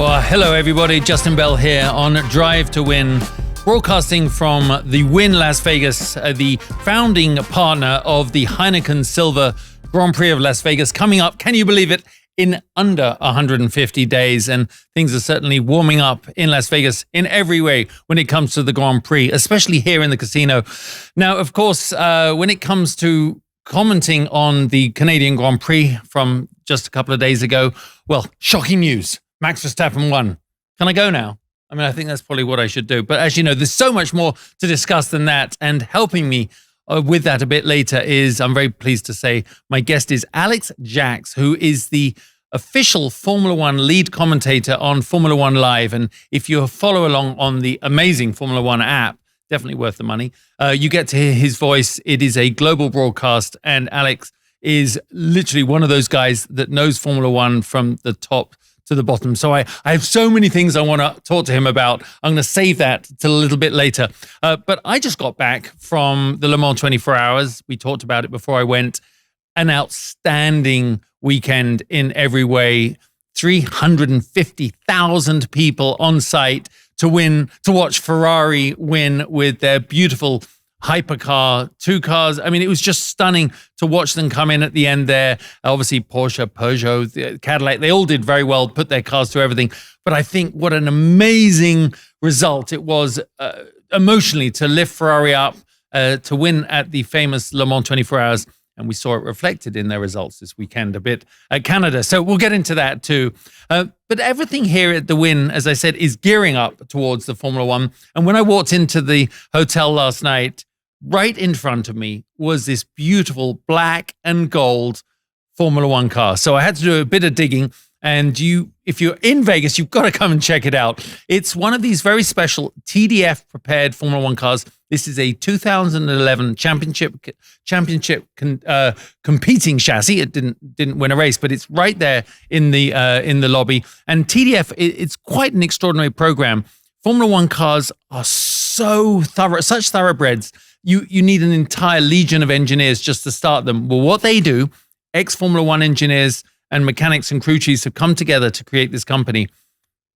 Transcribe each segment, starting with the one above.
Well, hello everybody, Justin Bell here on Drive to Wynn, broadcasting from the Wynn Las Vegas, the founding partner of the Heineken Silver Grand Prix of Las Vegas, coming up, can you believe it, in under 150 days. And things are certainly warming up in Las Vegas in every way when it comes to the Grand Prix, especially here in the casino. Now, of course, when it comes to commenting on the Canadian Grand Prix from just a couple of days ago, well, shocking news. Max Verstappen won. Can I go now? I mean, I think that's probably what I should do. But as you know, there's so much more to discuss than that. And helping me with that a bit later is, I'm very pleased to say, my guest is Alex Jacques, who is the official Formula One lead commentator on Formula One Live. And if you follow along on the amazing Formula One app, definitely worth the money, you get to hear his voice. It is a global broadcast. And Alex is literally one of those guys that knows Formula One from the top to the bottom. So I have so many things I want to talk to him about. I'm going to save that till a little bit later. But I just got back from the Le Mans 24 Hours. We talked about it before I went. An outstanding weekend in every way. 350,000 people on site to watch Ferrari win with their beautiful hypercar, two cars. I mean, it was just stunning to watch them come in at the end there. Obviously, Porsche, Peugeot, Cadillac, they all did very well, put their cars through everything. But I think what an amazing result it was emotionally to lift Ferrari up to win at the famous Le Mans 24 Hours. And we saw it reflected in their results this weekend a bit at Canada. So we'll get into that too. But everything here at the Wynn, as I said, is gearing up towards the Formula One. And when I walked into the hotel last night, right in front of me was this beautiful black and gold Formula One car. So I had to do a bit of digging. And if you're in Vegas, you've got to come and check it out. It's one of these very special TDF prepared Formula One cars. This is a 2011 championship competing chassis. It didn't win a race, but it's right there in the lobby. And TDF, it's quite an extraordinary program. Formula One cars are so thorough, such thoroughbreds. You need an entire legion of engineers just to start them. Well, what they do, ex-Formula One engineers and mechanics and crew chiefs have come together to create this company.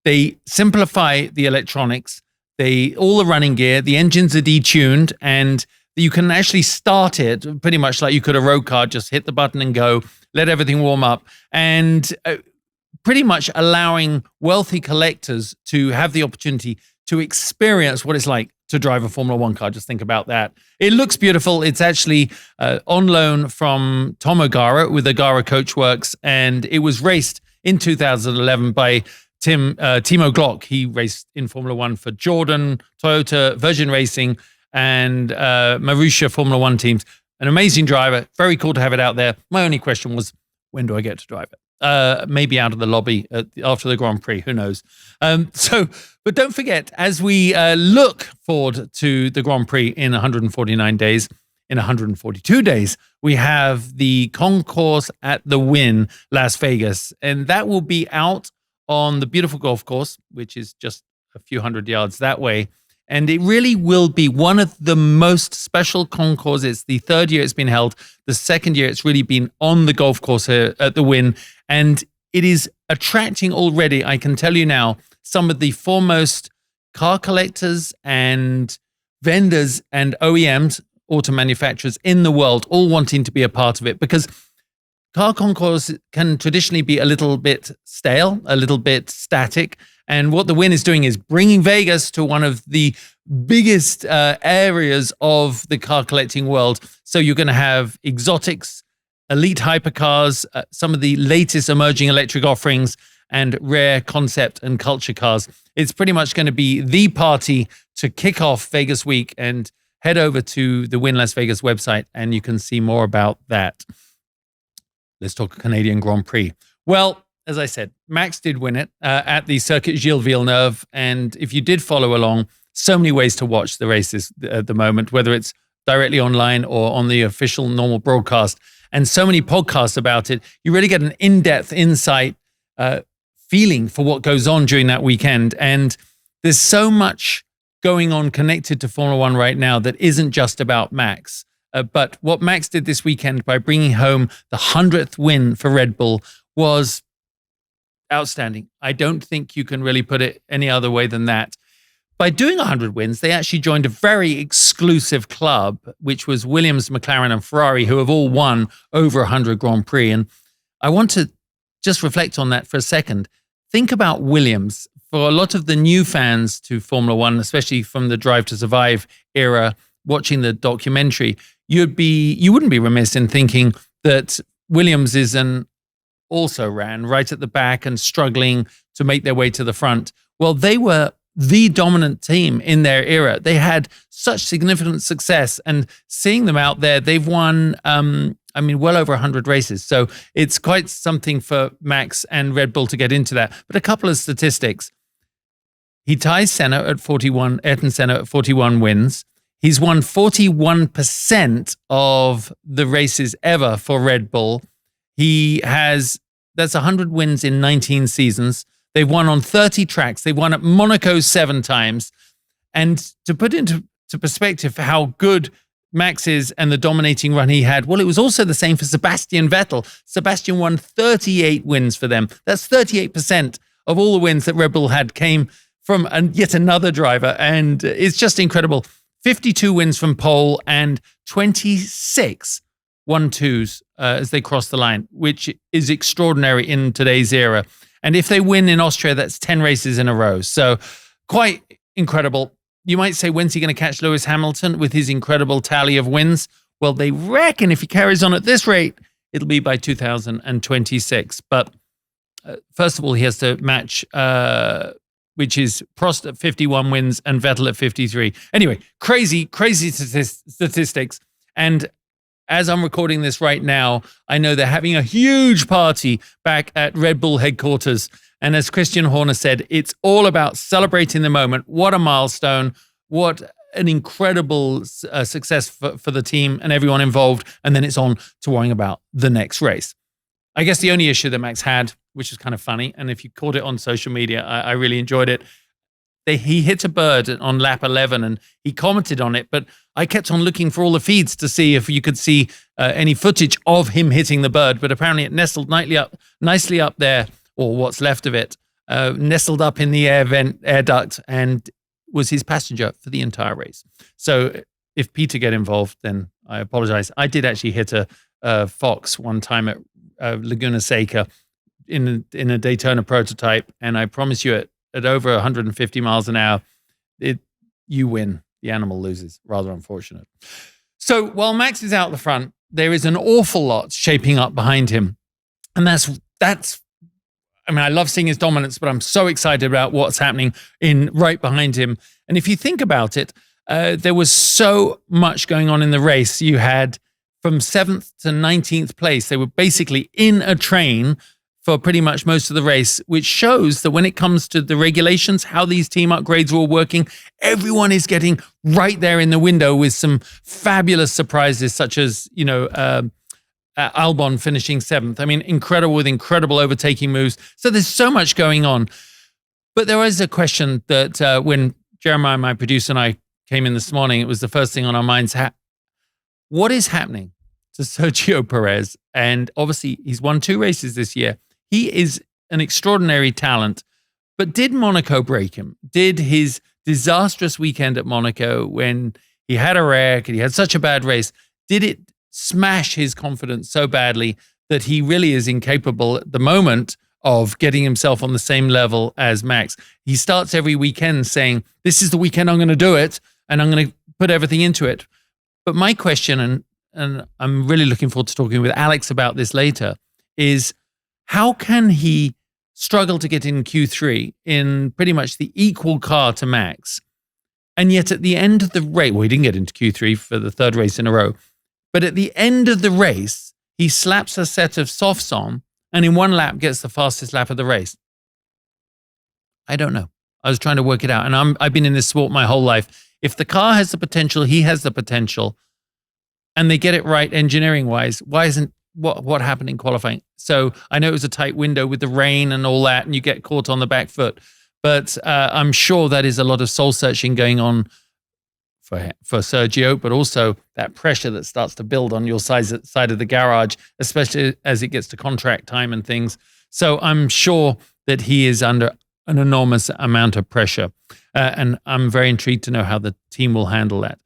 They simplify the electronics, all the running gear, the engines are detuned, and you can actually start it pretty much like you could a road car, just hit the button and go, let everything warm up, and pretty much allowing wealthy collectors to have the opportunity to experience what it's like to drive a Formula One car. Just think about that. It looks beautiful. It's actually on loan from Tom O'Gara with O'Gara Coachworks, and it was raced in 2011 by Timo Glock. He raced in Formula One for Jordan, Toyota, Virgin Racing, and Marussia Formula One teams. An amazing driver. Very cool to have it out there. My only question was, when do I get to drive it? Maybe out of the lobby after the Grand Prix, who knows? But don't forget, as we look forward to the Grand Prix in 149 days, in 142 days, we have the concourse at the Wynn Las Vegas, and that will be out on the beautiful golf course, which is just a few hundred yards that way. And it really will be one of the most special concourses. It's the third year it's been held. The second year it's really been on the golf course here at the Wynn. And it is attracting already, I can tell you now, some of the foremost car collectors and vendors and OEMs, auto manufacturers in the world, all wanting to be a part of it, because car concourse can traditionally be a little bit stale, a little bit static. And what the Wynn is doing is bringing Vegas to one of the biggest areas of the car collecting world. So you're going to have exotics, elite hypercars, some of the latest emerging electric offerings, and rare concept and culture cars. It's pretty much going to be the party to kick off Vegas Week, and head over to the Wynn Las Vegas website and you can see more about that. Let's talk Canadian Grand Prix. Well, as I said, Max did win it at the Circuit Gilles Villeneuve. And if you did follow along, so many ways to watch the races at the moment, whether it's directly online or on the official normal broadcast, and so many podcasts about it. You really get an in-depth insight feeling for what goes on during that weekend. And there's so much going on connected to Formula One right now that isn't just about Max. But what Max did this weekend by bringing home the 100th win for Red Bull was outstanding. I don't think you can really put it any other way than that. By doing 100 wins, they actually joined a very exclusive club, which was Williams, McLaren, and Ferrari, who have all won over 100 Grand Prix. And I want to just reflect on that for a second. Think about Williams. For a lot of the new fans to Formula One, especially from the Drive to Survive era, watching the documentary, you wouldn't be remiss in thinking that Williams also ran right at the back and struggling to make their way to the front. Well, they were the dominant team in their era. They had such significant success, and seeing them out there, they've won, well over 100 races. So it's quite something for Max and Red Bull to get into that. But a couple of statistics. He ties Senna at 41, Ayrton Senna at 41 wins. He's won 41% of the races ever for Red Bull. That's 100 wins in 19 seasons. They've won on 30 tracks. They've won at Monaco 7 times. And to put into perspective how good Max is and the dominating run he had, well, it was also the same for Sebastian Vettel. Sebastian won 38 wins for them. That's 38% of all the wins that Red Bull had came from yet another driver. And it's just incredible. 52 wins from pole and 26 1-2s as they cross the line, which is extraordinary in today's era. And if they win in Austria, that's 10 races in a row. So quite incredible. You might say, when's he going to catch Lewis Hamilton with his incredible tally of wins? Well, they reckon if he carries on at this rate, it'll be by 2026. But first of all, he has to match, which is Prost at 51 wins and Vettel at 53. Anyway, crazy statistics. And as I'm recording this right now, I know they're having a huge party back at Red Bull headquarters. And as Christian Horner said, it's all about celebrating the moment. What a milestone. What an incredible success for the team and everyone involved. And then it's on to worrying about the next race. I guess the only issue that Max had, which is kind of funny, and if you caught it on social media, I really enjoyed it. He hit a bird on lap 11 and he commented on it, but I kept on looking for all the feeds to see if you could see any footage of him hitting the bird, but apparently it nestled nicely up there, or what's left of it, nestled up in the air duct and was his passenger for the entire race. So if Peter get involved, then I apologize. I did actually hit a fox one time at Laguna Seca in a Daytona prototype, and I promise you at over 150 miles an hour, you win. The animal loses. Rather unfortunate. So while Max is out the front, there is an awful lot shaping up behind him. And that's I love seeing his dominance, but I'm so excited about what's happening right behind him. And if you think about it, there was so much going on in the race. You had from 7th to 19th place. They were basically in a train for pretty much most of the race, which shows that when it comes to the regulations, how these team upgrades were working, everyone is getting right there in the window with some fabulous surprises, such as, Albon finishing 7th. I mean, incredible overtaking moves. So there's so much going on. But there was a question that when Jeremiah, my producer, and I came in this morning, it was the first thing on our minds. What is happening to Sergio Perez? And obviously, he's won 2 races this year. He is an extraordinary talent, but did Monaco break him? Did his disastrous weekend at Monaco, when he had a wreck and he had such a bad race, did it smash his confidence so badly that he really is incapable at the moment of getting himself on the same level as Max? He starts every weekend saying, this is the weekend I'm going to do it, and I'm going to put everything into it. But my question, and I'm really looking forward to talking with Alex about this later, is how can he struggle to get in Q3 in pretty much the equal car to Max? And yet at the end of the race, well, he didn't get into Q3 for the 3rd race in a row, but at the end of the race, he slaps a set of softs on and in 1 lap gets the fastest lap of the race. I don't know. I was trying to work it out. And I've been in this sport my whole life. If the car has the potential, he has the potential, and they get it right engineering-wise, why isn't what happened in qualifying? So I know it was a tight window with the rain and all that, and you get caught on the back foot. But I'm sure that is a lot of soul-searching going on for Sergio, but also that pressure that starts to build on your side of the garage, especially as it gets to contract time and things. So I'm sure that he is under an enormous amount of pressure. And I'm very intrigued to know how the team will handle that.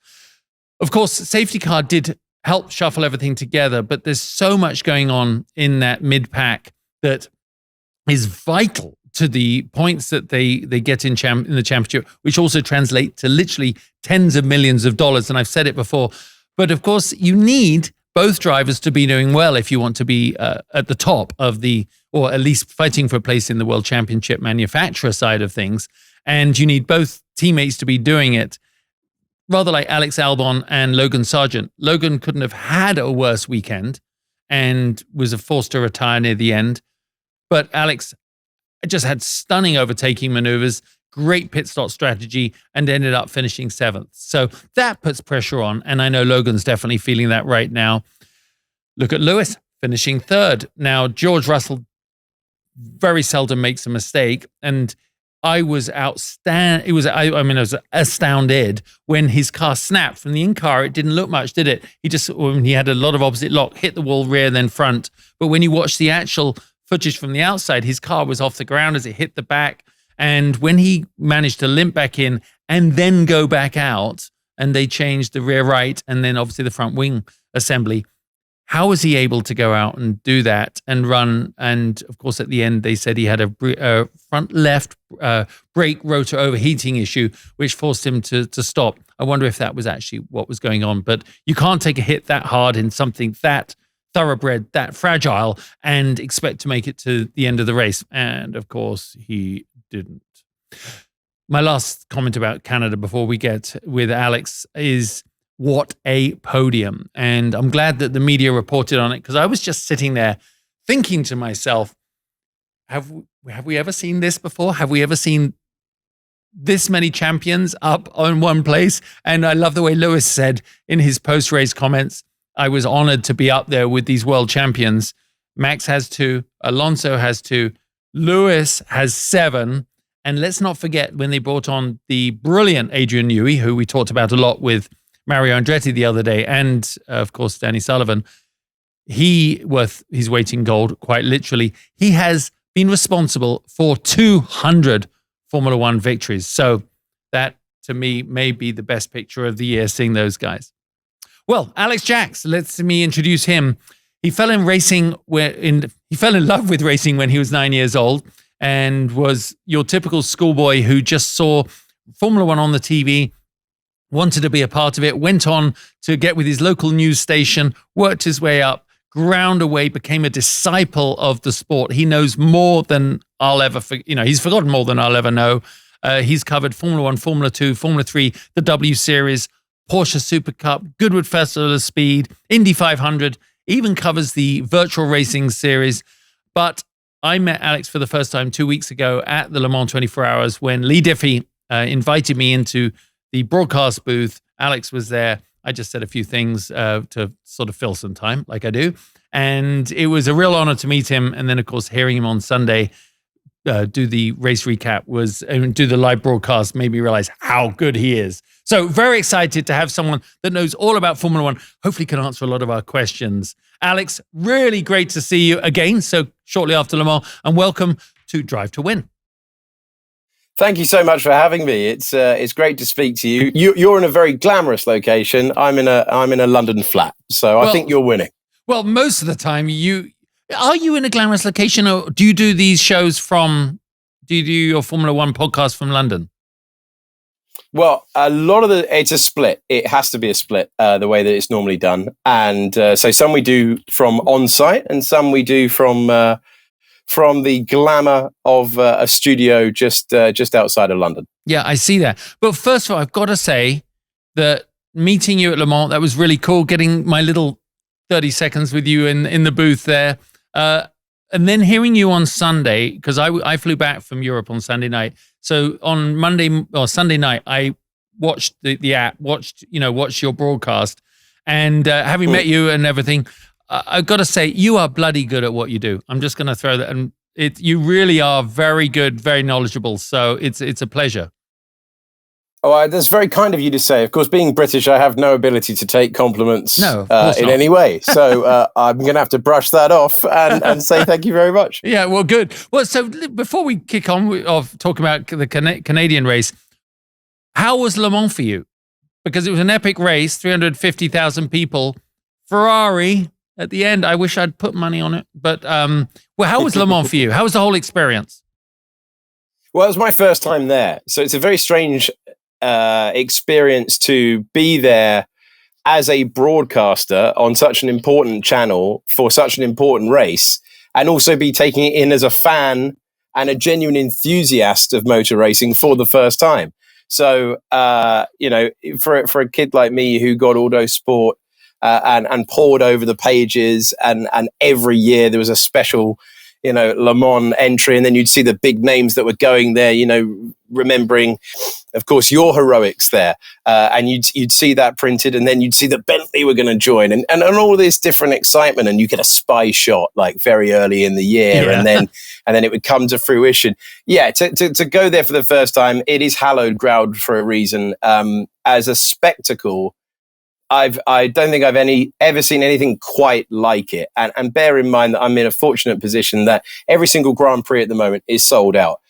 Of course, safety car did help shuffle everything together, but there's so much going on in that mid-pack that is vital to the points that they get in the championship, which also translate to literally tens of millions of dollars. And I've said it before. But of course, you need both drivers to be doing well if you want to be at the top of or at least fighting for a place in the World Championship manufacturer side of things. And you need both teammates to be doing it, rather like Alex Albon and Logan Sargent. Logan couldn't have had a worse weekend and was forced to retire near the end. But Alex just had stunning overtaking maneuvers, great pit stop strategy, and ended up finishing 7th. So that puts pressure on, and I know Logan's definitely feeling that right now. Look at Lewis finishing 3rd. Now, George Russell very seldom makes a mistake, and I was I was astounded when his car snapped from the in-car. It didn't look much, did it? He had a lot of opposite lock, hit the wall, rear, then front. But when you watch the actual footage from the outside, his car was off the ground as it hit the back. And when he managed to limp back in and then go back out, and they changed the rear right and then obviously the front wing assembly, how was he able to go out and do that and run? And of course, at the end, they said he had a front left brake rotor overheating issue, which forced him to stop. I wonder if that was actually what was going on. But you can't take a hit that hard in something that thoroughbred, that fragile, and expect to make it to the end of the race. And of course, he didn't. My last comment about Canada before we get with Alex is what a podium. And I'm glad that the media reported on it, because I was just sitting there thinking to myself, have we ever seen this before? Have we ever seen this many champions up on one place? And I love the way Lewis said in his post-race comments, I was honored to be up there with these world champions. Max has 2, Alonso has 2, Lewis has 7. And let's not forget when they brought on the brilliant Adrian Newey, who we talked about a lot with Mario Andretti the other day, and of course, Danny Sullivan. He's weight in gold, quite literally. He has been responsible for 200 Formula One victories. So that, to me, may be the best picture of the year, seeing those guys. Well, Alex Jacques, let me introduce him. He fell in love with racing when he was 9 years old, and was your typical schoolboy who just saw Formula One on the TV, wanted to be a part of it, went on to get with his local news station, worked his way up, ground away, became a disciple of the sport. He knows more than I'll ever, he's forgotten more than I'll ever know. He's covered Formula One, Formula 2, Formula 3, the W Series, Porsche Super Cup, Goodwood Festival of Speed, Indy 500, even covers the virtual racing series. But I met Alex for the first time 2 weeks ago at the Le Mans 24 Hours when Lee Diffie invited me into the broadcast booth. Alex was there. I just said a few things to sort of fill some time, like I do. And it was a real honor to meet him. And then, of course, hearing him on Sunday do the race recap do the live broadcast made me realize how good he is. So very excited to have someone that knows all about Formula One, hopefully can answer a lot of our questions. Alex, really great to see you again so shortly after Le Mans, and welcome to Drive to Win. Thank you so much for having me. It's great to speak to you. You're in a very glamorous location. I'm in a London flat, so I think you're winning. Well, most of the time, are you in a glamorous location, or do you do these shows do you do your Formula One podcast from London? Well, it's a split. It has to be a split, the way that it's normally done. And so some we do from on-site and some we do from the glamour of a studio just outside of London. Yeah, I see that. But first of all, I've got to say that meeting you at Le Mans, that was really cool, getting my little 30 seconds with you in the booth there. And then hearing you on Sunday, because I flew back from Europe on Sunday night. So on Monday or Sunday night, I watched the app, watched your broadcast, and having met you and everything, I've got to say you are bloody good at what you do. I'm just going to throw that, and you really are very good, very knowledgeable. So it's a pleasure. Oh, that's very kind of you to say. Of course, being British, I have no ability to take compliments in any way. So I'm going to have to brush that off and say thank you very much. Yeah, well, good. Well, so before we kick on of talking about the Canadian race, how was Le Mans for you? Because it was an epic race, 350,000 people. Ferrari at the end, I wish I'd put money on it. But well, how was Le Mans for you? How was the whole experience? Well, it was my first time there. So it's a very strange experience to be there as a broadcaster on such an important channel for such an important race, and also be taking it in as a fan and a genuine enthusiast of motor racing for the first time. So, for a kid like me who got Autosport and pored over the pages, and every year there was a special, Le Mans entry, and then you'd see the big names that were going there, remembering, of course, your heroics there. And you'd see that printed, and then you'd see that Bentley were going to join, and all this different excitement, and you get a spy shot like very early in the year, and then it would come to fruition. Yeah, to go there for the first time, it is hallowed ground for a reason. As a spectacle, I don't think I've ever seen anything quite like it. And bear in mind that I'm in a fortunate position that every single Grand Prix at the moment is sold out.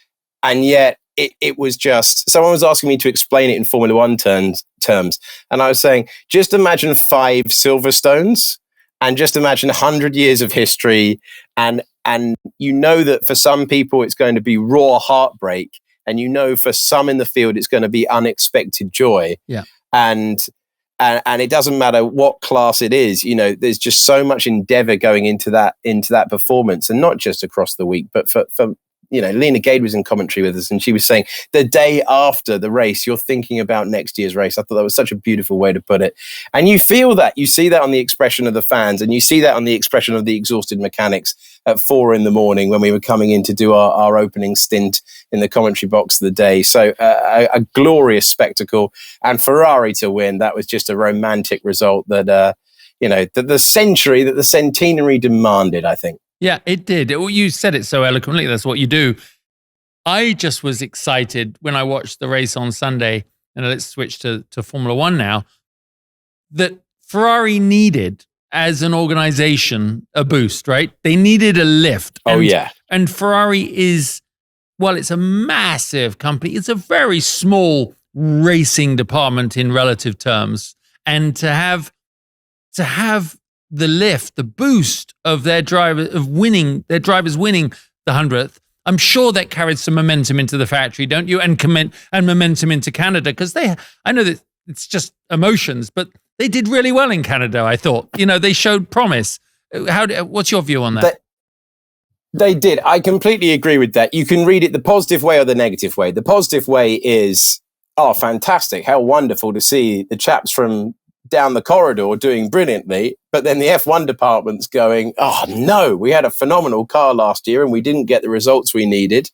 And yet it was just, someone was asking me to explain it in Formula One terms. And I was saying, just imagine 5 Silverstones and just imagine 100 years of history. And that for some people it's going to be raw heartbreak. And for some in the field, it's going to be unexpected joy. Yeah. And it doesn't matter what class it is, there's just so much endeavor going into that performance, and not just across the week, but for Lena Gade was in commentary with us, and she was saying the day after the race, you're thinking about next year's race. I thought that was such a beautiful way to put it. And you feel that, you see that on the expression of the fans, and you see that on the expression of the exhausted mechanics at 4 a.m. when we were coming in to do our opening stint in the commentary box of the day. So a glorious spectacle, and Ferrari to win, that was just a romantic result that, the century, that the centenary demanded, I think. Yeah, it did. You said it so eloquently. That's what you do. I just was excited when I watched the race on Sunday, and let's switch to Formula One now, that Ferrari needed, as an organization, a boost, right? They needed a lift. And Ferrari is, well, it's a massive company. It's a very small racing department in relative terms. And to have the lift, the boost of their drivers winning the 100th, I'm sure that carried some momentum into the factory, don't you? And momentum into Canada, because I know that it's just emotions, but they did really well in Canada, I thought. They showed promise. What's your view on that? They did. I completely agree with that. You can read it the positive way or the negative way. The positive way is, fantastic. How wonderful to see the chaps from down the corridor doing brilliantly, but then the F1 department's going, oh no, we had a phenomenal car last year and we didn't get the results we needed.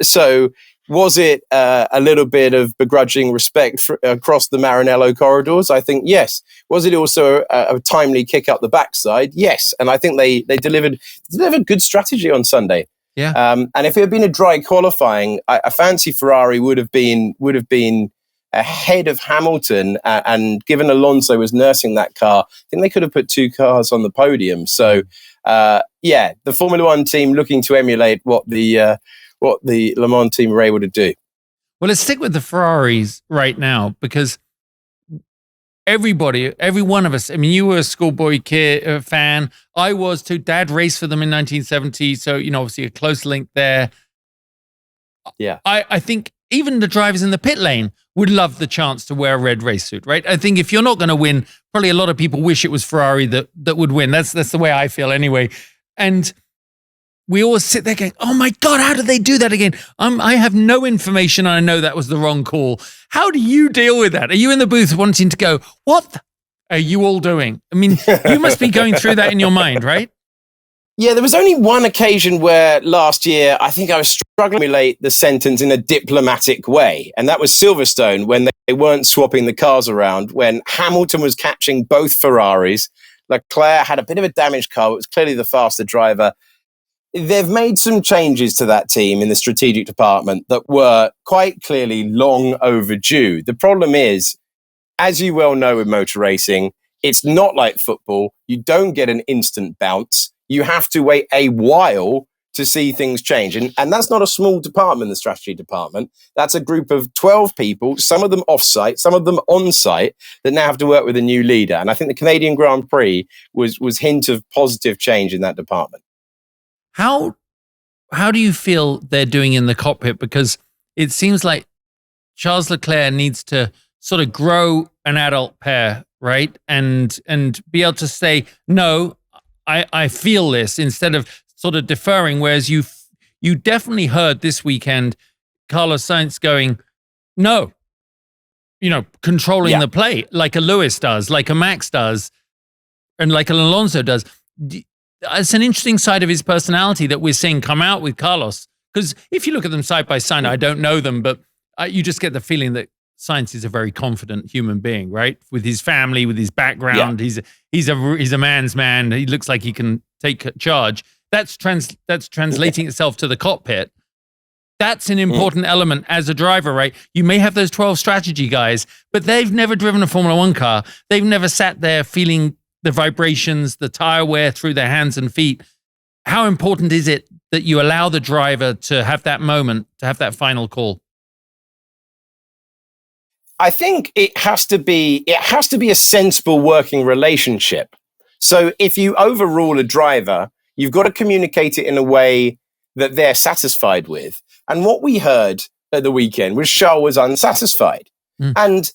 So was it a little bit of begrudging respect across the Maranello corridors? I think yes. Was it also a timely kick up the backside? Yes. And I think they delivered good strategy on Sunday. Yeah. And if it had been a dry qualifying, I fancy Ferrari would have been ahead of Hamilton, and given Alonso was nursing that car, I think they could have put 2 cars on the podium. So, the Formula One team looking to emulate what the Le Mans team were able to do. Well, let's stick with the Ferraris right now, because every one of us, I mean, you were a schoolboy kid fan. I was too. Dad raced for them in 1970. So, obviously a close link there. Yeah. I think even the drivers in the pit lane would love the chance to wear a red race suit, right? I think if you're not going to win, probably a lot of people wish it was Ferrari that would win. That's the way I feel anyway. And we always sit there going, oh my God, how did they do that again? I have no information, and I know that was the wrong call. How do you deal with that? Are you in the booth wanting to go, what are you all doing? I mean, you must be going through that in your mind, right? Yeah, there was only one occasion where last year I think I was struggling to relate the sentence in a diplomatic way. And that was Silverstone, when they weren't swapping the cars around, when Hamilton was catching both Ferraris. Leclerc had a bit of a damaged car, but was clearly the faster driver. they've made some changes to that team in the strategic department that were quite clearly long overdue. The problem is, as you well know with motor racing, it's not like football. You don't get an instant bounce. You have to wait a while to see things change. And that's not a small department, the strategy department. That's a group of 12 people, some of them off-site, some of them on-site, that now have to work with a new leader. And I think the Canadian Grand Prix was hint of positive change in that department. How do you feel they're doing in the cockpit? Because it seems like Charles Leclerc needs to sort of grow an adult pair, right? And be able to say, no, I feel this, instead of sort of deferring. Whereas you definitely heard this weekend Carlos Sainz going, no, controlling the play like a Lewis does, like a Max does, and like an Alonso does. It's an interesting side of his personality that we're seeing come out with Carlos. Because if you look at them side by side, I don't know them, but you just get the feeling that Sainz is a very confident human being, right? With his family, with his background, he's a man's man. He looks like he can take charge. That's translating itself to the cockpit. That's an important element as a driver, right? You may have those 12 strategy guys, but they've never driven a Formula One car. They've never sat there feeling the vibrations, the tire wear through their hands and feet. How important is it that you allow the driver to have that moment, to have that final call? I think it has to be a sensible working relationship. So if you overrule a driver, you've got to communicate it in a way that they're satisfied with. And what we heard at the weekend was Charles was unsatisfied. And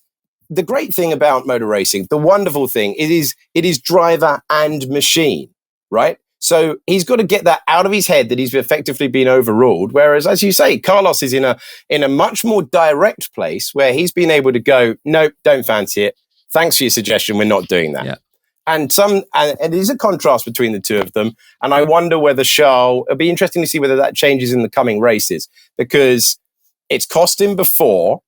the great thing about motor racing, the wonderful thing, it is driver and machine, right? So he's got to get that out of his head that he's effectively been overruled. Whereas, as you say, Carlos is in a much more direct place where he's been able to go, nope, don't fancy it. Thanks for your suggestion. We're not doing that. Yeah. And there's a contrast between the two of them. And I wonder whether Charles, it'll be interesting to see whether that changes in the coming races, because it's cost him before.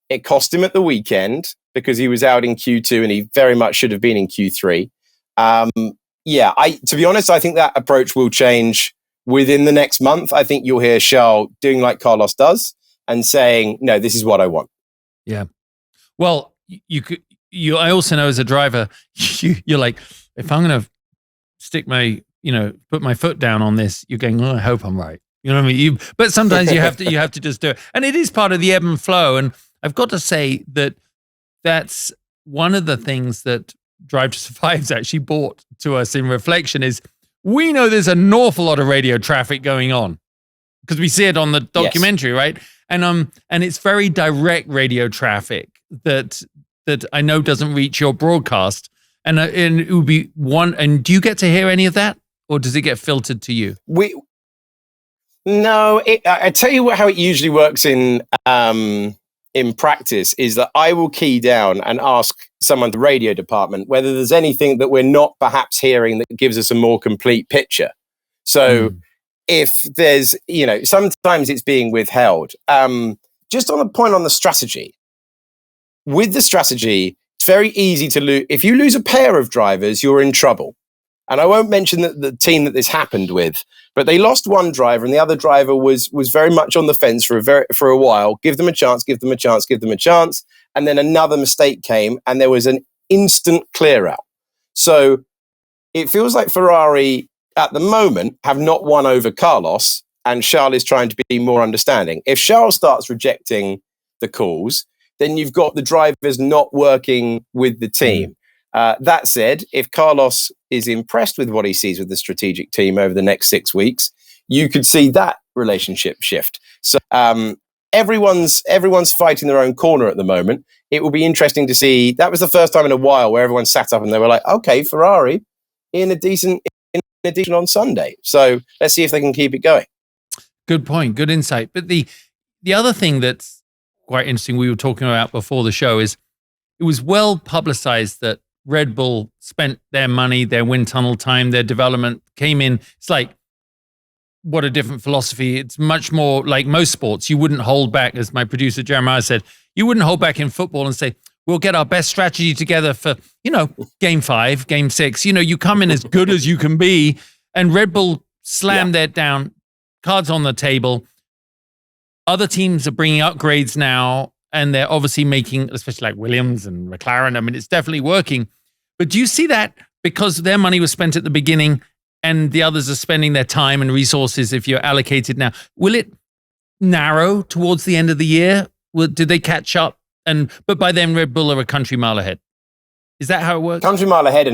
It cost him at the weekend because he was out in Q2 and he very much should have been in Q3. To be honest, I think that approach will change within the next month. I think you'll hear Charles doing like Carlos does and saying, no, this is what I want. Yeah. Well, I also know as a driver, you're like, if I'm going to stick put my foot down on this, you're going, oh, I hope I'm right. You know what I mean? But sometimes you have to just do it. And it is part of the ebb and flow. And I've got to say that's one of the things that Drive to Survive's actually brought to us in reflection is we know there's an awful lot of radio traffic going on because we see it on the documentary, right? And it's very direct radio traffic that I know doesn't reach your broadcast. And it would be one. And do you get to hear any of that, or does it get filtered to you? No. I tell you how it usually works in practice is that I will key down and ask someone at the radio department whether there's anything that we're not perhaps hearing that gives us a more complete picture. So if there's, sometimes it's being withheld. Just on the point on the strategy, with the strategy, it's very easy to lose. If you lose a pair of drivers, you're in trouble. And I won't mention the team that this happened with, but they lost one driver and the other driver was very much on the fence for a while. Give them a chance, give them a chance, give them a chance. And then another mistake came and there was an instant clear out. So it feels like Ferrari at the moment have not won over Carlos, and Charles is trying to be more understanding. If Charles starts rejecting the calls, then you've got the drivers not working with the team. That said, if Carlos is impressed with what he sees with the strategic team over the next 6 weeks, you could see that relationship shift. So everyone's fighting their own corner at the moment. It will be interesting to see. That was the first time in a while where everyone sat up and they were like, okay, Ferrari in a decent on Sunday. So let's see if they can keep it going. Good point. Good insight. But the other thing that's quite interesting we were talking about before the show is it was well publicized that Red Bull spent their money, their wind tunnel time, their development came in. It's like, what a different philosophy. It's much more like most sports. You wouldn't hold back, as my producer Jeremiah said, you wouldn't hold back in football and say, we'll get our best strategy together for, game 5, game 6. You come in as good as you can be. And Red Bull slammed that down, cards on the table. Other teams are bringing upgrades now, and they're obviously making, especially like Williams and McLaren. I mean, it's definitely working. But do you see that because their money was spent at the beginning and the others are spending their time and resources if you're allocated now? Will it narrow towards the end of the year? Did they catch up? But by then, Red Bull are a country mile ahead. Is that how it works? Country mile ahead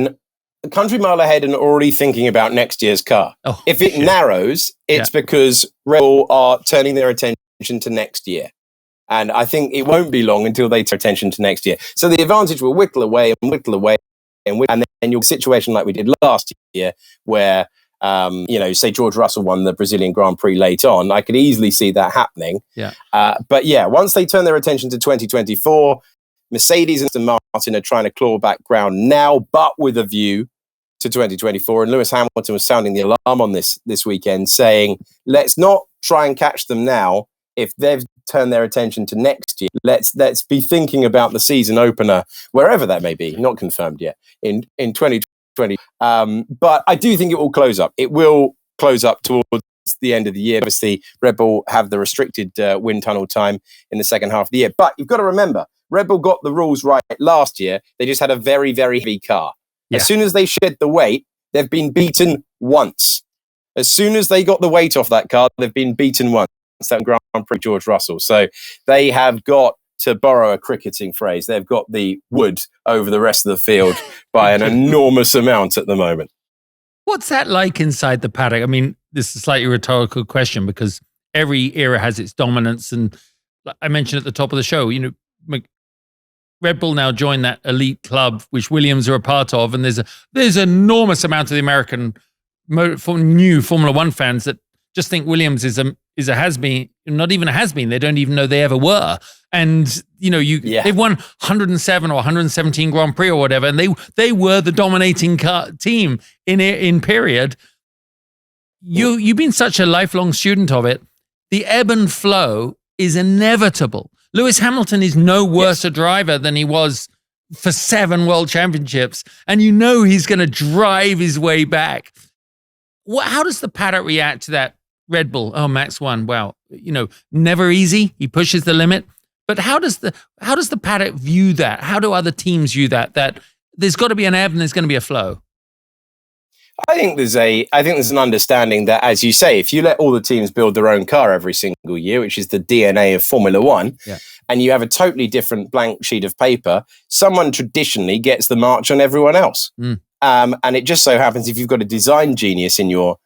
and already thinking about next year's car. Oh, if it narrows, it's because Red Bull are turning their attention to next year. And I think it won't be long until they turn attention to next year. So the advantage will whittle away, and then you'll situation like we did last year, where say George Russell won the Brazilian Grand Prix late on. I could easily see that happening. Yeah. But once they turn their attention to 2024, Mercedes and Aston Martin are trying to claw back ground now, but with a view to 2024. And Lewis Hamilton was sounding the alarm on this weekend, saying, let's not try and catch them now. If they've turned their attention to next year, let's be thinking about the season opener, wherever that may be, not confirmed yet, in 2020. But I do think it will close up. It will close up towards the end of the year. Obviously, Red Bull have the restricted wind tunnel time in the second half of the year. But you've got to remember, Red Bull got the rules right last year. They just had a very, very heavy car. Yeah. As soon as they shed the weight, they've been beaten once. As soon as they got the weight off that car, they've been beaten once. That Grand Prix George Russell. So they have got, to borrow a cricketing phrase, they've got the wood over the rest of the field by an enormous amount at the moment. What's that like inside the paddock? I mean, this is a slightly rhetorical question because every era has its dominance. And I mentioned at the top of the show, Red Bull now joined that elite club, which Williams are a part of. And there's an enormous amount of the American new Formula One fans that just think Williams is a has-been, not even a has-been. They don't even know they ever were. And, they've won 107 or 117 Grand Prix or whatever, and they were the dominating team in period. You've been such a lifelong student of it. The ebb and flow is inevitable. Lewis Hamilton is no worse a driver than he was for 7 world championships, and he's going to drive his way back. How does the paddock react to that? Red Bull, Max won. Wow, never easy. He pushes the limit. But how does the paddock view that? How do other teams view that? That there's got to be an ebb and there's going to be a flow. I think there's an understanding that, as you say, if you let all the teams build their own car every single year, which is the DNA of Formula One, and you have a totally different blank sheet of paper, someone traditionally gets the march on everyone else. And it just so happens if you've got a design genius in your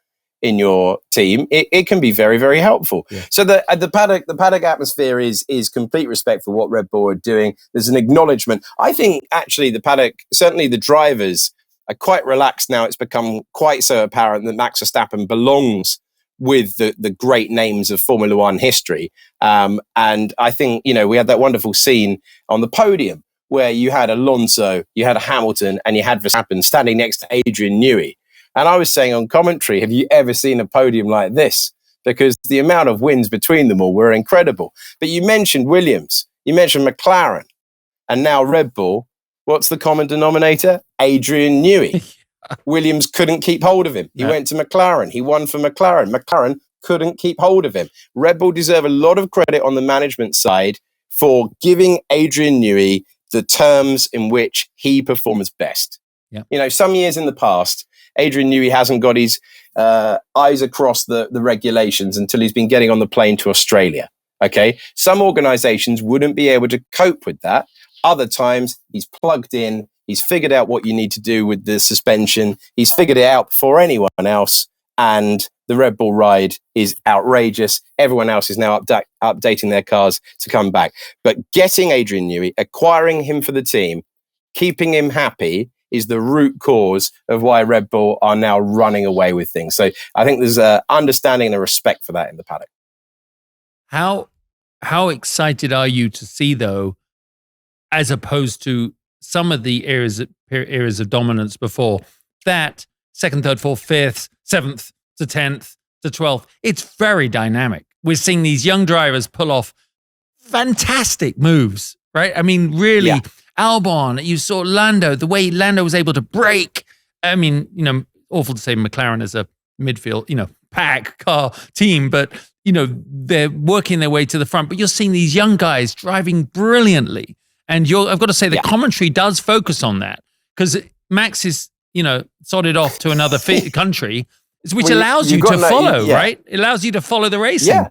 team, it can be very, very helpful. Yeah. So the paddock atmosphere is complete respect for what Red Bull are doing. There's an acknowledgement. I think actually the paddock, certainly the drivers, are quite relaxed now. It's become quite so apparent that Max Verstappen belongs with the great names of Formula One history. And I think, we had that wonderful scene on the podium where you had Alonso, you had Hamilton, and you had Verstappen standing next to Adrian Newey. And I was saying on commentary, have you ever seen a podium like this? Because the amount of wins between them all were incredible. But you mentioned Williams, you mentioned McLaren, and now Red Bull. What's the common denominator? Adrian Newey. Williams couldn't keep hold of him. He went to McLaren. He won for McLaren. McLaren couldn't keep hold of him. Red Bull deserve a lot of credit on the management side for giving Adrian Newey the terms in which he performs best. Yeah. Some years in the past, Adrian Newey hasn't got his eyes across the regulations until he's been getting on the plane to Australia. Okay. Some organizations wouldn't be able to cope with that. Other times he's plugged in. He's figured out what you need to do with the suspension. He's figured it out before anyone else. And the Red Bull ride is outrageous. Everyone else is now updating their cars to come back. But getting Adrian Newey, acquiring him for the team, keeping him happy is the root cause of why Red Bull are now running away with things. So I think there's an understanding and a respect for that in the paddock. How excited are you to see, though, as opposed to some of the areas of dominance before, that second, third, fourth, fifth, seventh to 10th to 12th, it's very dynamic. We're seeing these young drivers pull off fantastic moves, right? I mean, really, Albon, you saw Lando, the way Lando was able to brake. I mean, awful to say McLaren as a midfield, pack car team, but they're working their way to the front. But you're seeing these young guys driving brilliantly, and I've got to say the commentary does focus on that, because Max is sodded off to another country, which allows you to follow, right? It allows you to follow the racing. Yeah.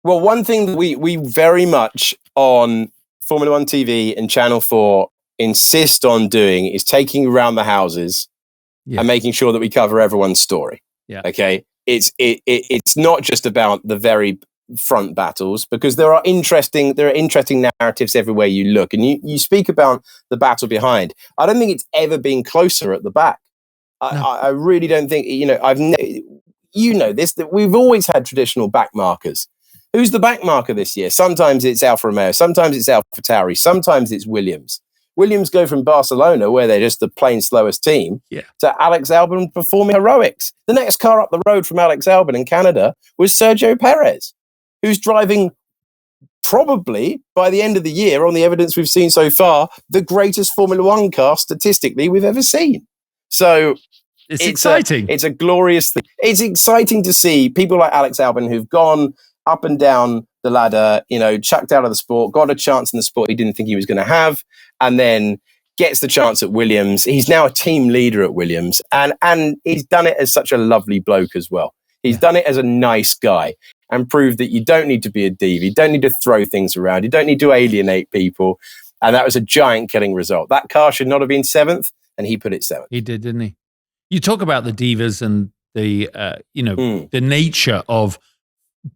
Well, one thing that we very much on Formula One TV and Channel 4 insist on doing is taking around the houses and making sure that we cover everyone's story. Yeah. Okay. It's not just about the very front battles, because there are interesting narratives everywhere you look, and you speak about the battle behind. I don't think it's ever been closer at the back. I really don't think, that we've always had traditional back markers. Who's the back marker this year? Sometimes it's Alfa Romeo, sometimes it's Alfa Tauri, sometimes it's Williams. Williams go from Barcelona, where they're just the plain slowest team, to Alex Albon performing heroics. The next car up the road from Alex Albon in Canada was Sergio Perez, who's driving, probably by the end of the year, on the evidence we've seen so far, the greatest Formula One car statistically we've ever seen. So it's exciting. It's a glorious thing. It's exciting to see people like Alex Albon who've gone up and down the ladder, chucked out of the sport, got a chance in the sport he didn't think he was going to have, and then gets the chance at Williams. He's now a team leader at Williams, and he's done it as such a lovely bloke as well. He's done it as a nice guy, and proved that you don't need to be a diva, you don't need to throw things around, you don't need to alienate people, and that was a giant killing result. That car should not have been 7th, and he put it 7th. He did, didn't he? You talk about the divas and the the nature of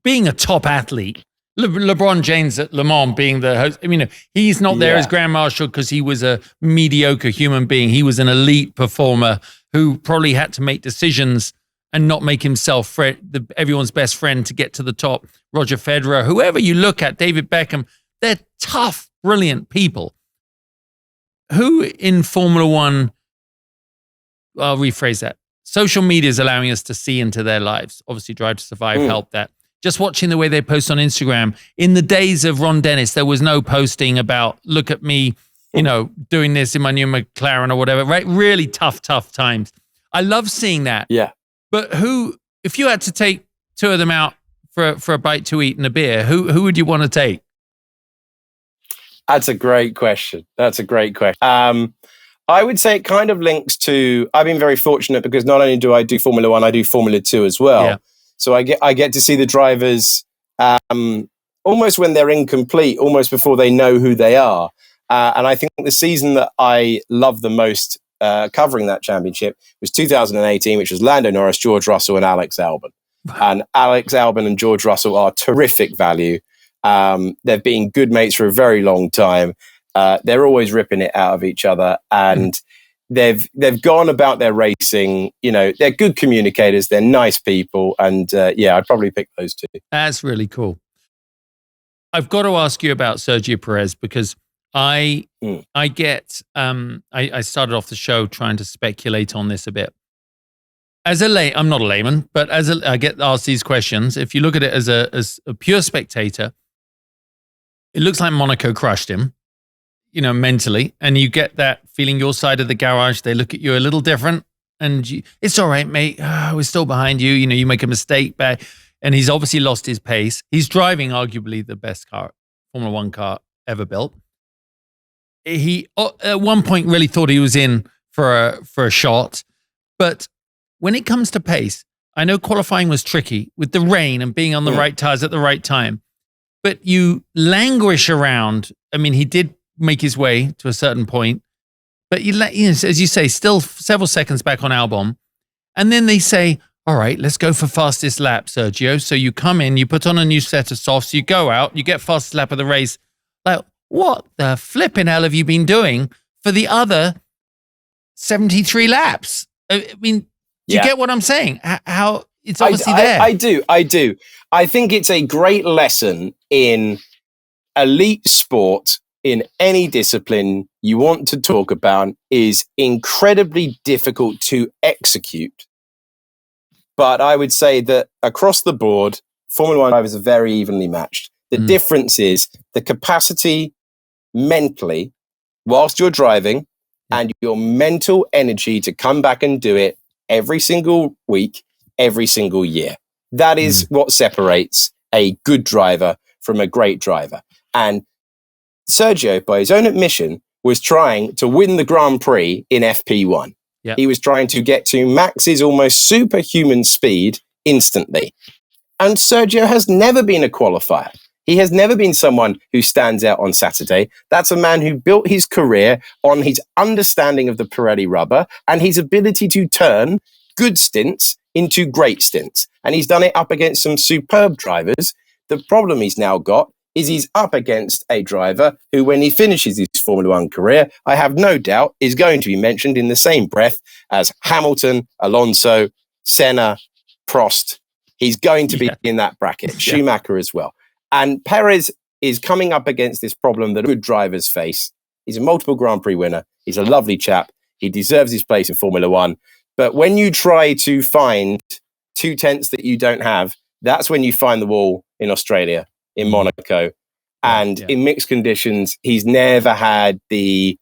being a top athlete. LeBron James at Le Mans being the host. I mean, he's not there as Grand Marshal because he was a mediocre human being. He was an elite performer who probably had to make decisions and not make himself everyone's best friend to get to the top. Roger Federer, whoever you look at, David Beckham, they're tough, brilliant people. Who in Formula One, I'll rephrase that. Social media is allowing us to see into their lives. Obviously, Drive to Survive helped that. Just watching the way they post on Instagram. In the days of Ron Dennis, there was no posting about, look at me, doing this in my new McLaren or whatever, right? Really tough times. I love seeing that. Yeah. But if you had to take two of them out for a bite to eat and a beer, who would you want to take? That's a great question. I would say it kind of links to, I've been very fortunate because not only do I do Formula One, I do Formula 2 as well. Yeah. So I get to see the drivers almost when they're incomplete, almost before they know who they are. And I think the season that I love the most covering that championship was 2018, which was Lando Norris, George Russell, and Alex Albon. And Alex Albon and George Russell are terrific value. They've been good mates for a very long time. They're always ripping it out of each other, and they've gone about their racing. They're good communicators. They're nice people, and I'd probably pick those two. That's really cool. I've got to ask you about Sergio Perez because I started off the show trying to speculate on this a bit. I'm not a layman, but I get asked these questions. If you look at it as a pure spectator, it looks like Monaco crushed him, mentally, and you get that feeling your side of the garage. They look at you a little different, and it's all right, mate. We're still behind you. You make a mistake, and he's obviously lost his pace. He's driving arguably the best Formula One car ever built. He at one point really thought he was in for a shot, but when it comes to pace, I know qualifying was tricky with the rain and being on the right tires at the right time, but you languish around. I mean, he did make his way to a certain point, but as you say, still several seconds back on Albon, and then they say, all right, let's go for fastest lap, Sergio. So you come in, you put on a new set of softs, you go out, you get fastest lap of the race. Like, what the flipping hell have you been doing for the other 73 laps? I mean, do you get what I'm saying? How it's obviously there. I do. I think it's a great lesson in elite sport. In any discipline you want to talk about is incredibly difficult to execute. But I would say that across the board, Formula One drivers are very evenly matched. The difference is the capacity mentally, whilst you're driving, and your mental energy to come back and do it every single week every single year. That is what separates a good driver from a great driver. And Sergio, by his own admission, was trying to win the Grand Prix in FP1. Yep. He was trying to get to Max's almost superhuman speed instantly. And Sergio has never been a qualifier. He has never been someone who stands out on Saturday. That's a man who built his career on his understanding of the Pirelli rubber and his ability to turn good stints into great stints. And he's done it up against some superb drivers. The problem he's now got is he's up against a driver who, when he finishes his Formula One career, I have no doubt is going to be mentioned in the same breath as Hamilton, Alonso, Senna, Prost. He's going to be in that bracket. Schumacher as well. And Perez is coming up against this problem that good drivers face. He's a multiple Grand Prix winner. He's a lovely chap. He deserves his place in Formula One. But when you try to find 2/10 that you don't have, that's when you find the wall in Australia, in Monaco. And in mixed conditions, he's never had the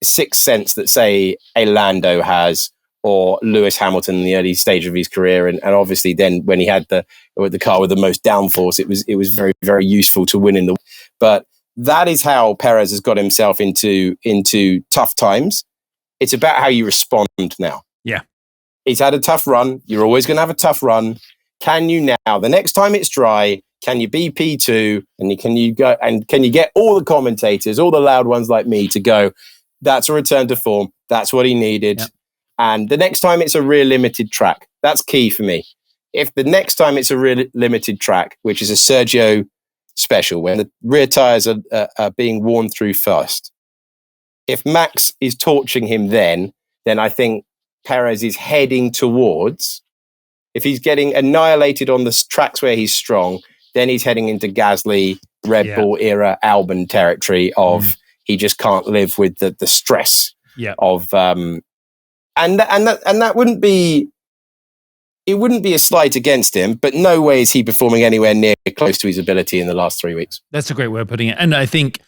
sixth sense that, say, a Lando has, or Lewis Hamilton in the early stage of his career. And obviously then when he had the car with the most downforce, it was very, very useful to win in the... But that is how Perez has got himself into tough times. It's about how you respond now. Yeah. He's had a tough run. You're always going to have a tough run. Can you now, the next time it's dry, can you be P2 and can you get all the commentators, all the loud ones like me to go, that's a return to form. That's what he needed. Yep. And the next time it's a rear limited track, that's key for me. If the next time it's a rear limited track, which is a Sergio special, when the rear tires are being worn through first, if Max is torching him then I think Perez is heading towards, if he's getting annihilated on the tracks where he's strong, then he's heading into Gasly, Red Bull era, Albon territory of he just can't live with the stress of... And that wouldn't be, it wouldn't be a slight against him, but no way is he performing anywhere near close to his ability in the last 3 weeks. That's a great way of putting it. And I think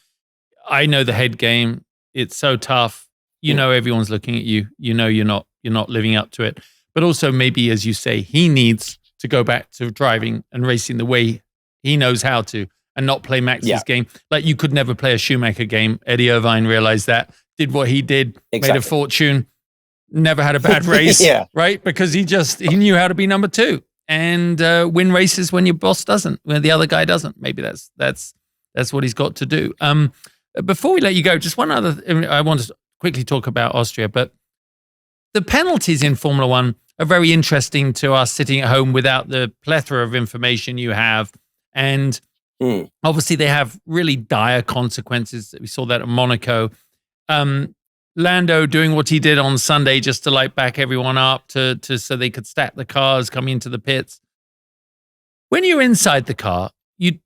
I know the head game. It's so tough. You know, everyone's looking at you. You know, you're not living up to it. But also maybe, as you say, he needs to go back to driving and racing the way he knows how to and not play Max's game. Like you could never play a Schumacher game. Eddie Irvine realized that, did what he did, made a fortune. Never had a bad race, right? Because he knew how to be number two and win races when your boss doesn't, when the other guy doesn't. Maybe that's what he's got to do. Before we let you go, just one other, I want to quickly talk about Austria, but the penalties in Formula One are very interesting to us sitting at home without the plethora of information you have. And obviously they have really dire consequences. We saw that at Monaco. Lando doing what he did on Sunday just to like back everyone up to so they could stack the cars coming into the pits. When you're inside the car, you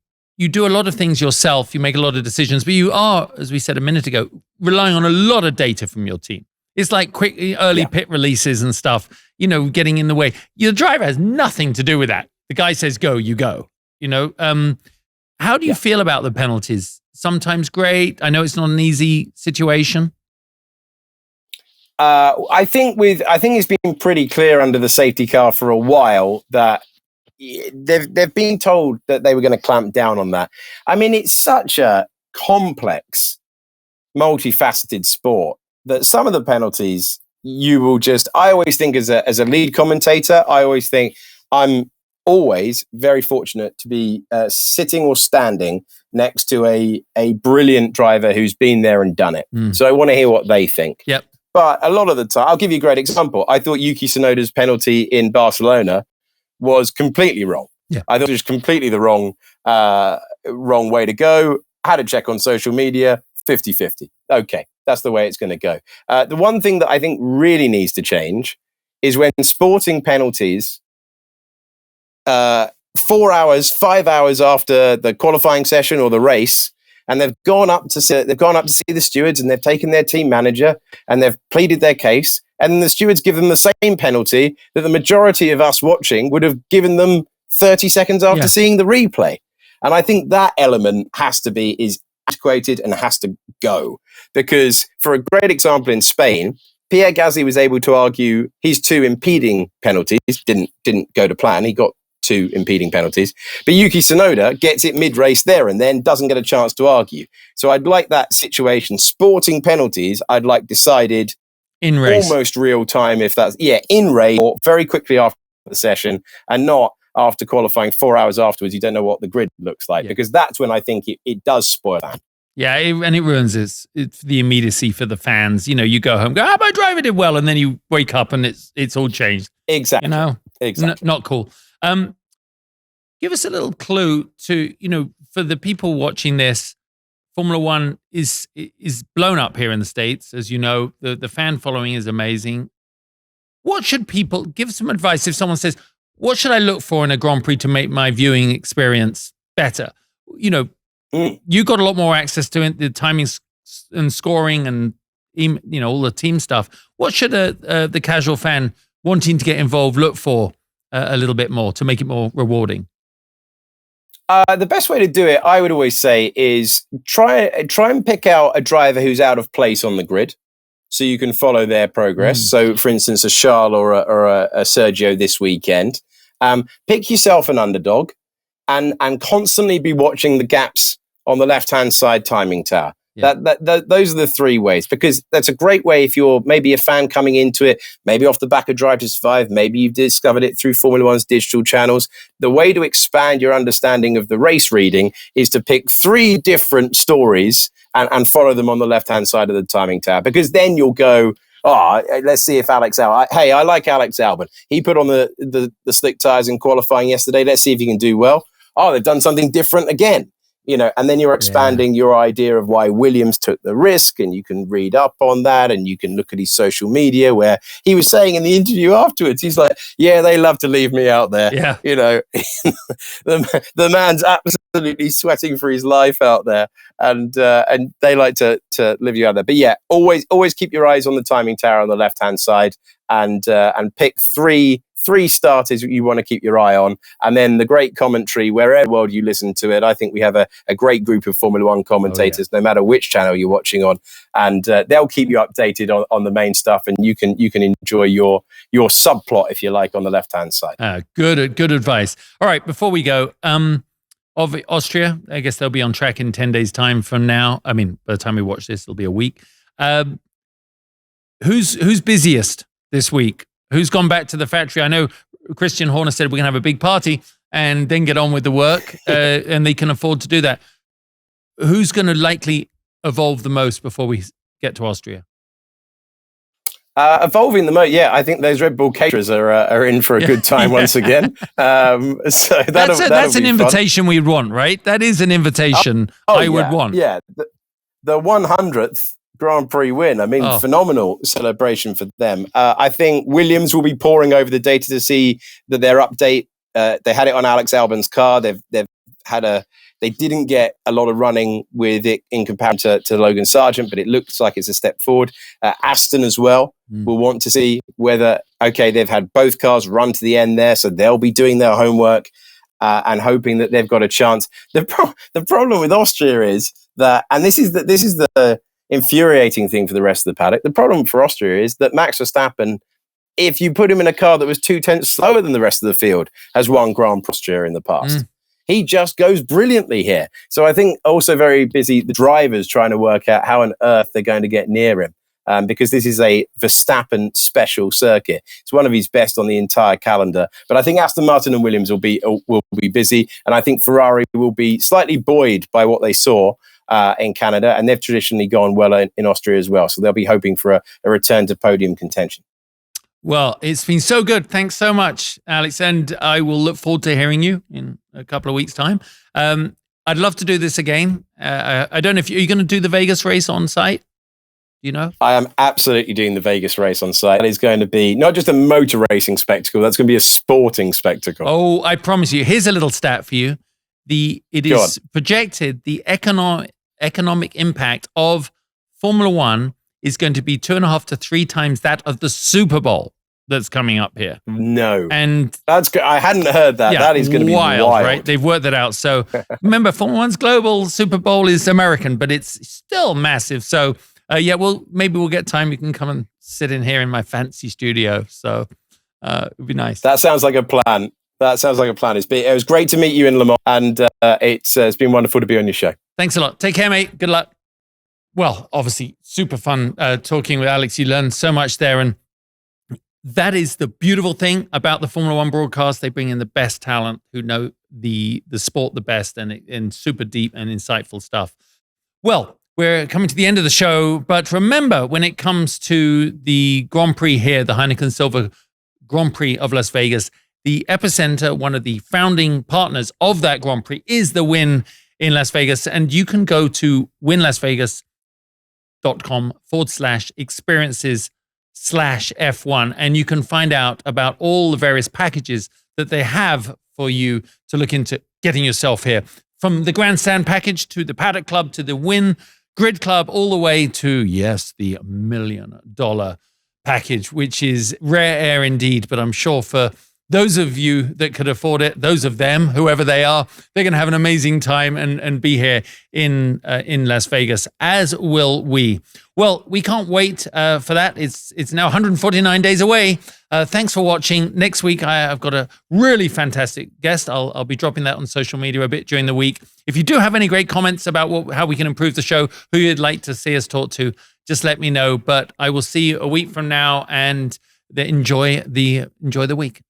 do a lot of things yourself, you make a lot of decisions, but you are, as we said a minute ago, relying on a lot of data from your team. It's like quick early pit releases and stuff, getting in the way. Your driver has nothing to do with that. The guy says go, you go. How do you feel about the penalties? Sometimes great. I know it's not an easy situation. I think it's been pretty clear under the safety car for a while that they've been told that they were going to clamp down on that. I mean, it's such a complex, multifaceted sport that some of the penalties you will just... I always think as a lead commentator, I always think I'm always very fortunate to be sitting or standing next to a brilliant driver who's been there and done it. So I want to hear what they think. Yep. But a lot of the time, I'll give you a great example. I thought Yuki Tsunoda's penalty in Barcelona was completely wrong. Yeah. I thought it was completely the wrong way to go. Had a check on social media, 50-50. Okay, that's the way it's going to go. The one thing that I think really needs to change is when sporting penalties, 4 hours, 5 hours after the qualifying session or the race, and they've gone up to see the stewards and they've taken their team manager and they've pleaded their case. And the stewards give them the same penalty that the majority of us watching would have given them 30 seconds after seeing the replay. And I think that element is antiquated and has to go. Because for a great example in Spain, Pierre Gasly was able to argue his 2 impeding penalties didn't go to plan. He got 2 impeding penalties, but Yuki Tsunoda gets it mid-race there and then doesn't get a chance to argue. So I'd like that situation. Sporting penalties, I'd like decided in race, almost real time, if that's in race or very quickly after the session, and not after qualifying 4 hours afterwards. You don't know what the grid looks like, because that's when I think it does spoil that. Yeah, and it ruins it's the immediacy for the fans. You go home, go, my driver did well, and then you wake up and it's all changed. Exactly. Exactly. Not cool. Give us a little clue to, for the people watching this. Formula One is blown up here in the States, as you know. The fan following is amazing. What should people give some advice if someone says, what should I look for in a Grand Prix to make my viewing experience better? You got a lot more access to it, the timing and scoring and all the team stuff. What should the casual fan wanting to get involved look for a little bit more to make it more rewarding? The best way to do it, I would always say, is try and pick out a driver who's out of place on the grid, so you can follow their progress. So, for instance, a Charles or a Sergio this weekend. Pick yourself an underdog, and constantly be watching the gaps on the left-hand side timing tower. Yeah. Those are the 3 ways, because that's a great way if you're maybe a fan coming into it, maybe off the back of Drive to Survive, maybe you've discovered it through Formula One's digital channels. The way to expand your understanding of the race reading is to pick 3 different stories and follow them on the left-hand side of the timing tower, because then you'll go, let's see if Alex Albon. Hey, I like Alex Albon. He put on the slick tires in qualifying yesterday. Let's see if he can do well. They've done something different again. And then you're expanding your idea of why Williams took the risk, and you can read up on that, and you can look at his social media where he was saying in the interview afterwards, he's like, they love to leave me out there. Yeah. The man's absolutely sweating for his life out there, and they like to leave you out there. But always keep your eyes on the timing tower on the left-hand side, and pick three starters you want to keep your eye on, and then the great commentary wherever in the world you listen to it. I think we have a great group of Formula One commentators, no matter which channel you're watching on, and they'll keep you updated on the main stuff, and you can enjoy your subplot, if you like, on the left-hand side. Good advice. All right, before we go, of Austria, I guess they'll be on track in 10 days' time from now. I mean, by the time we watch this, it'll be a week. Who's busiest this week? Who's gone back to the factory? I know Christian Horner said we're going to have a big party and then get on with the work, and they can afford to do that. Who's going to likely evolve the most before we get to Austria? Evolving the most, I think those Red Bull caterers are in for a good time once again. So that's an invitation we'd want, right? That is an invitation I would want. Yeah, the 100th Grand Prix win. I mean, phenomenal celebration for them. I think Williams will be poring over the data to see that their update. They had it on Alex Albon's car. They didn't get a lot of running with it in comparison to Logan Sargent, but it looks like it's a step forward. Aston as well will want to see whether, they've had both cars run to the end there, so they'll be doing their homework and hoping that they've got a chance. The problem with Austria is that, and this is the infuriating thing for the rest of the paddock. The problem for Austria is that Max Verstappen, if you put him in a car that was 0.2 slower than the rest of the field, has won Grand Prix Austria in the past. He just goes brilliantly here. So I think also very busy, the drivers trying to work out how on earth they're going to get near him, because this is a Verstappen special circuit. It's one of his best on the entire calendar. But I think Aston Martin and Williams will be busy, and I think Ferrari will be slightly buoyed by what they saw in Canada, and they've traditionally gone well in Austria as well. So they'll be hoping for a return to podium contention. Well, it's been so good. Thanks so much, Alex. And I will look forward to hearing you in a couple of weeks' time. I'd love to do this again. I don't know if you're going to do the Vegas race on site. You know? I am absolutely doing the Vegas race on site. That is going to be not just a motor racing spectacle, that's going to be a sporting spectacle. Oh, I promise you. Here's a little stat for you. It is projected the economic impact of Formula One is going to be 2.5 to 3 times that of the Super Bowl that's coming up here. No. And that's good. I hadn't heard that. That is going to be wild. Right? They've worked that out. So remember, Formula One's global, Super Bowl is American, but it's still massive. So Yeah, well, maybe we'll get time. You can come and sit in here in my fancy studio. So it would be nice. That sounds like a plan. It was great to meet you in Le Mans, and it's been wonderful to be on your show. Thanks a lot. Take care, mate. Good luck. Well, obviously, super fun talking with Alex. You learned so much there. And that is the beautiful thing about the Formula One broadcast. They bring in the best talent who know the sport the best, and super deep and insightful stuff. Well, we're coming to the end of the show. But remember, when it comes to the Grand Prix here, the Heineken Silver Grand Prix of Las Vegas, the epicenter, one of the founding partners of that Grand Prix, is the Wynn in Las Vegas. And you can go to wynnlasvegas.com/experiences/F1, and you can find out about all the various packages that they have for you to look into getting yourself here. From the Grandstand package to the Paddock Club to the Wynn Grid Club, all the way to, yes, the $1 million package, which is rare air indeed. But I'm sure for those of you that could afford it, those of them, whoever they are, they're going to have an amazing time and be here in Las Vegas, as will we. Well, we can't wait for that. It's now 149 days away. Thanks for watching. Next week, I've got a really fantastic guest. I'll be dropping that on social media a bit during the week. If you do have any great comments about how we can improve the show, who you'd like to see us talk to, just let me know. But I will see you a week from now, and enjoy the week.